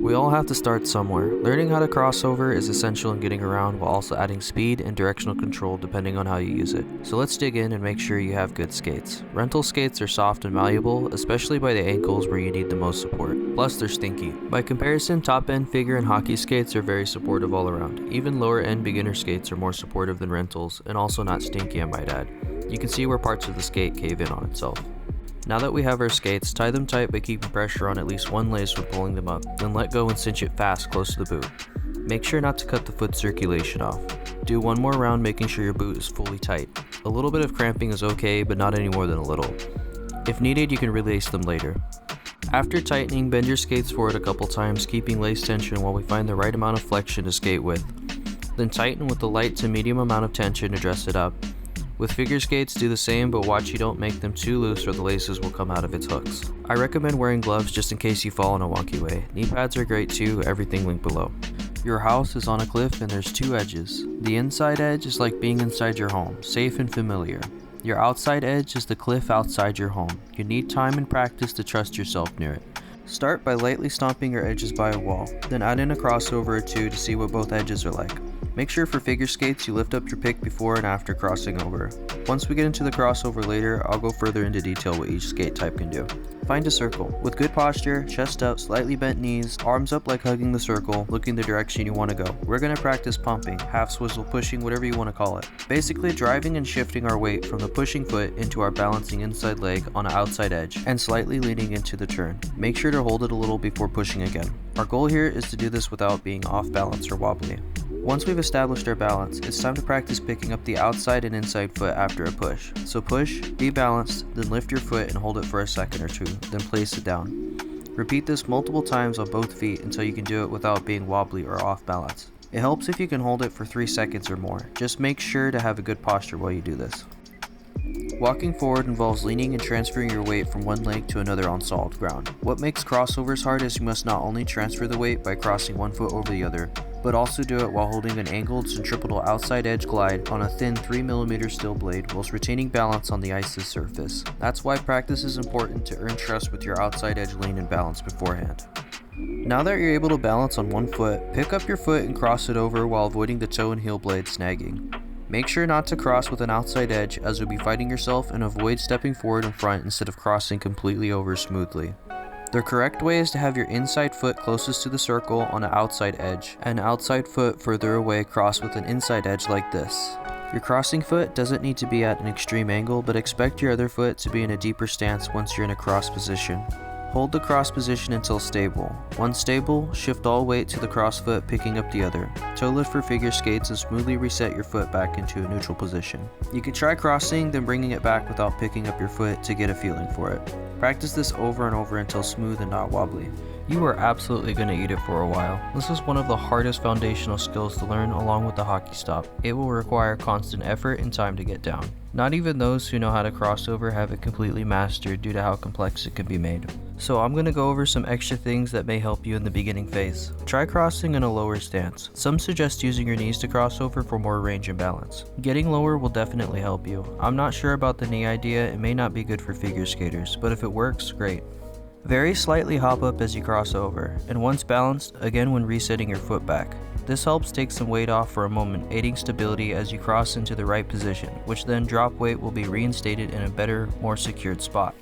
We all have to start somewhere. Learning how to crossover is essential in getting around while also adding speed and directional control depending on how you use it. So let's dig in and make sure you have good skates. Rental skates are soft and malleable, especially by the ankles where you need the most support. Plus they're stinky. By comparison, top-end figure and hockey skates are very supportive all around. Even lower-end beginner skates are more supportive than rentals, and also not stinky, I might add. You can see where parts of the skate cave in on itself. Now that we have our skates, tie them tight by keeping pressure on at least one lace when pulling them up, then let go and cinch it fast close to the boot. Make sure not to cut the foot circulation off. Do one more round making sure your boot is fully tight. A little bit of cramping is okay, but not any more than a little. If needed, you can release them later. After tightening, bend your skates forward a couple times, keeping lace tension while we find the right amount of flexion to skate with. Then tighten with a light to medium amount of tension to dress it up. With figure skates, do the same, but watch you don't make them too loose or the laces will come out of its hooks. I recommend wearing gloves just in case you fall in a wonky way. Knee pads are great too, everything linked below. Your house is on a cliff and there's two edges. The inside edge is like being inside your home, safe and familiar. Your outside edge is the cliff outside your home. You need time and practice to trust yourself near it. Start by lightly stomping your edges by a wall, then add in a crossover or two to see what both edges are like. Make sure for figure skates you lift up your pick before and after crossing over. Once we get into the crossover later, I'll go further into detail what each skate type can do. Find a circle. With good posture, chest up, slightly bent knees, arms up like hugging the circle, looking the direction you want to go. We're going to practice pumping, half swizzle, pushing, whatever you want to call it. Basically driving and shifting our weight from the pushing foot into our balancing inside leg on an outside edge, and slightly leaning into the turn. Make sure to hold it a little before pushing again. Our goal here is to do this without being off balance or wobbly. Once we've established our balance, it's time to practice picking up the outside and inside foot after a push. So push, be balanced, then lift your foot and hold it for a second or two, then place it down. Repeat this multiple times on both feet until you can do it without being wobbly or off balance. It helps if you can hold it for 3 seconds or more. Just make sure to have a good posture while you do this. Walking forward involves leaning and transferring your weight from one leg to another on solid ground. What makes crossovers hard is you must not only transfer the weight by crossing one foot over the other, but also do it while holding an angled centripetal outside edge glide on a thin 3mm steel blade whilst retaining balance on the ice's surface. That's why practice is important to earn trust with your outside edge lean and balance beforehand. Now that you're able to balance on one foot, pick up your foot and cross it over while avoiding the toe and heel blade snagging. Make sure not to cross with an outside edge as you'll be fighting yourself, and avoid stepping forward in front instead of crossing completely over smoothly. The correct way is to have your inside foot closest to the circle on an outside edge, and outside foot further away cross with an inside edge like this. Your crossing foot doesn't need to be at an extreme angle, but expect your other foot to be in a deeper stance once you're in a cross position. Hold the cross position until stable. Once stable, shift all weight to the cross foot, picking up the other. Toe lift for figure skates and smoothly reset your foot back into a neutral position. You can try crossing, then bringing it back without picking up your foot to get a feeling for it. Practice this over and over until smooth and not wobbly. You are absolutely going to eat it for a while. This is one of the hardest foundational skills to learn along with the hockey stop. It will require constant effort and time to get down. Not even those who know how to crossover have it completely mastered due to how complex it can be made. So I'm going to go over some extra things that may help you in the beginning phase. Try crossing in a lower stance. Some suggest using your knees to cross over for more range and balance. Getting lower will definitely help you. I'm not sure about the knee idea, it may not be good for figure skaters, but if it works, great. Very slightly hop up as you cross over, and once balanced, again when resetting your foot back. This helps take some weight off for a moment, aiding stability as you cross into the right position, which then drop weight will be reinstated in a better, more secured spot.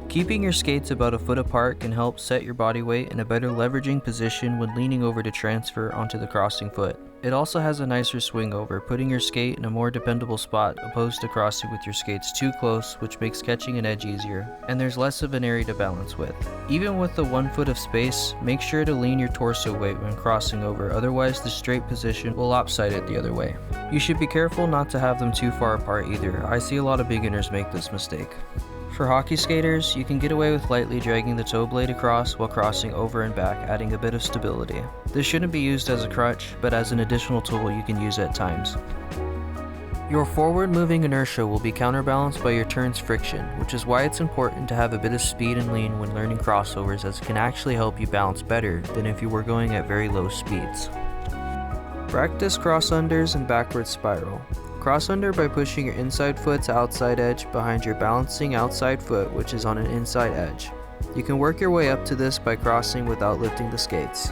Keeping your skates about a foot apart can help set your body weight in a better leveraging position when leaning over to transfer onto the crossing foot. It also has a nicer swing over, putting your skate in a more dependable spot opposed to crossing with your skates too close, which makes catching an edge easier, and there's less of an area to balance with. Even with the 1 foot of space, make sure to lean your torso weight when crossing over, otherwise the straight position will lopside it the other way. You should be careful not to have them too far apart either. I see a lot of beginners make this mistake. For hockey skaters, you can get away with lightly dragging the toe blade across while crossing over and back, adding a bit of stability. This shouldn't be used as a crutch, but as an additional tool you can use at times. Your forward moving inertia will be counterbalanced by your turn's friction, which is why it's important to have a bit of speed and lean when learning crossovers, as it can actually help you balance better than if you were going at very low speeds. Practice cross-unders and backward spiral. Cross under by pushing your inside foot to outside edge behind your balancing outside foot, which is on an inside edge. You can work your way up to this by crossing without lifting the skates.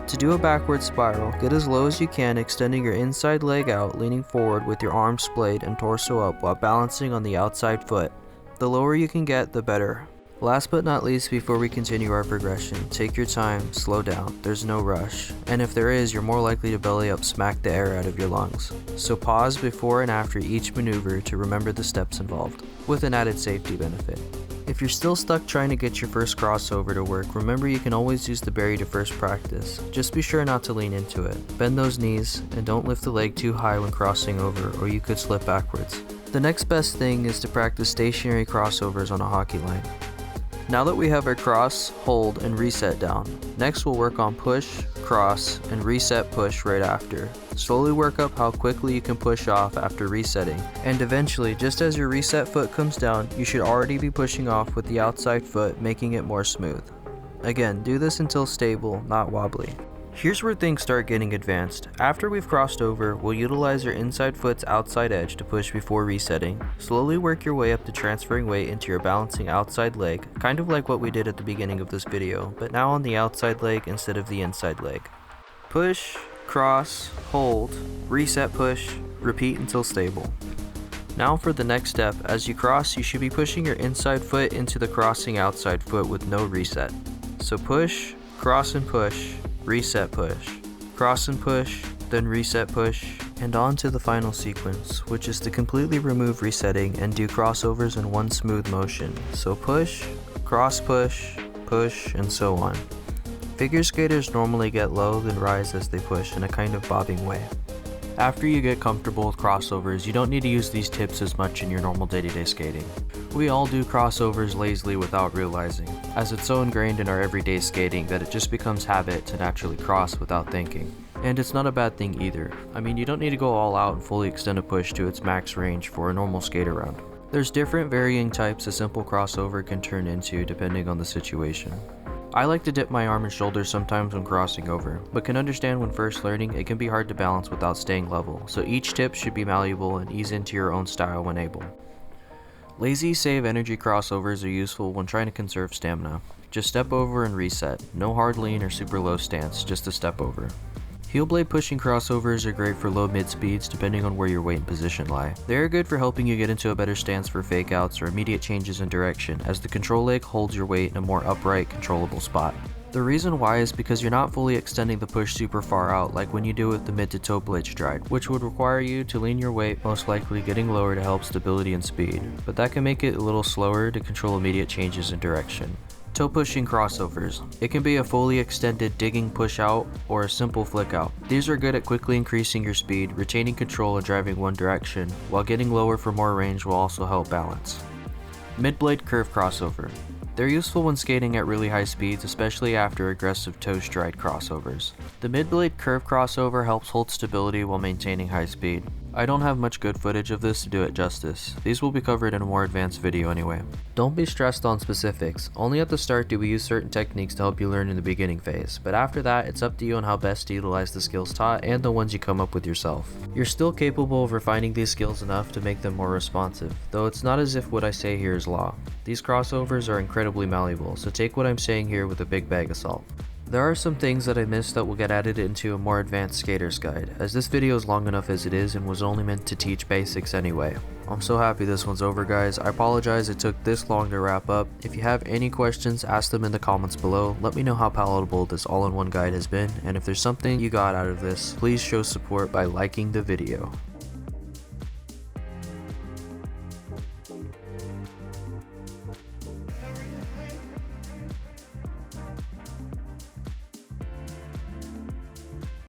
To do a backward spiral, get as low as you can, extending your inside leg out, leaning forward with your arms splayed and torso up while balancing on the outside foot. The lower you can get, the better. Last but not least, before we continue our progression, take your time, slow down, there's no rush. And if there is, you're more likely to belly up smack the air out of your lungs. So pause before and after each maneuver to remember the steps involved, with an added safety benefit. If you're still stuck trying to get your first crossover to work, remember you can always use the berry to first practice. Just be sure not to lean into it. Bend those knees, and don't lift the leg too high when crossing over, or you could slip backwards. The next best thing is to practice stationary crossovers on a hockey line. Now that we have our cross, hold, and reset down, next we'll work on push, cross, and reset push right after. Slowly work up how quickly you can push off after resetting, and eventually, just as your reset foot comes down, you should already be pushing off with the outside foot, making it more smooth. Again, do this until stable, not wobbly. Here's where things start getting advanced. After we've crossed over, we'll utilize our inside foot's outside edge to push before resetting. Slowly work your way up to transferring weight into your balancing outside leg, kind of like what we did at the beginning of this video, but now on the outside leg instead of the inside leg. Push, cross, hold, reset push, repeat until stable. Now for the next step, as you cross, you should be pushing your inside foot into the crossing outside foot with no reset. So push, cross and push, reset push, cross and push, then reset push, and on to the final sequence, which is to completely remove resetting and do crossovers in one smooth motion. So push, cross push, push, and so on. Figure skaters normally get low then rise as they push in a kind of bobbing way. After you get comfortable with crossovers, you don't need to use these tips as much in your normal day-to-day skating. We all do crossovers lazily without realizing, as it's so ingrained in our everyday skating that it just becomes habit to naturally cross without thinking. And it's not a bad thing either. I mean, you don't need to go all out and fully extend a push to its max range for a normal skate around. There's different varying types a simple crossover can turn into depending on the situation. I like to dip my arm and shoulder sometimes when crossing over, but can understand when first learning it can be hard to balance without staying level, so each tip should be malleable and ease into your own style when able. Lazy save energy crossovers are useful when trying to conserve stamina. Just step over and reset, no hard lean or super low stance, just a step over. Heel blade pushing crossovers are great for low mid speeds depending on where your weight and position lie. They are good for helping you get into a better stance for fake outs or immediate changes in direction, as the control leg holds your weight in a more upright, controllable spot. The reason why is because you're not fully extending the push super far out like when you do with the mid to toe blade stride, which would require you to lean your weight, most likely getting lower to help stability and speed, but that can make it a little slower to control immediate changes in direction. Toe pushing crossovers. It can be a fully extended digging push out or a simple flick out. These are good at quickly increasing your speed, retaining control and driving one direction, while getting lower for more range will also help balance. Mid-blade curve crossover. They're useful when skating at really high speeds, especially after aggressive toe stride crossovers. The mid-blade curve crossover helps hold stability while maintaining high speed. I don't have much good footage of this to do it justice. These will be covered in a more advanced video anyway. Don't be stressed on specifics. Only at the start do we use certain techniques to help you learn in the beginning phase, but after that it's up to you on how best to utilize the skills taught and the ones you come up with yourself. You're still capable of refining these skills enough to make them more responsive, though it's not as if what I say here is law. These crossovers are incredibly malleable, so take what I'm saying here with a big bag of salt. There are some things that I missed that will get added into a more advanced skater's guide, as this video is long enough as it is and was only meant to teach basics anyway. I'm so happy this one's over, guys. I apologize it took this long to wrap up. If you have any questions, ask them in the comments below. Let me know how palatable this all-in-one guide has been, and if there's something you got out of this, please show support by liking the video.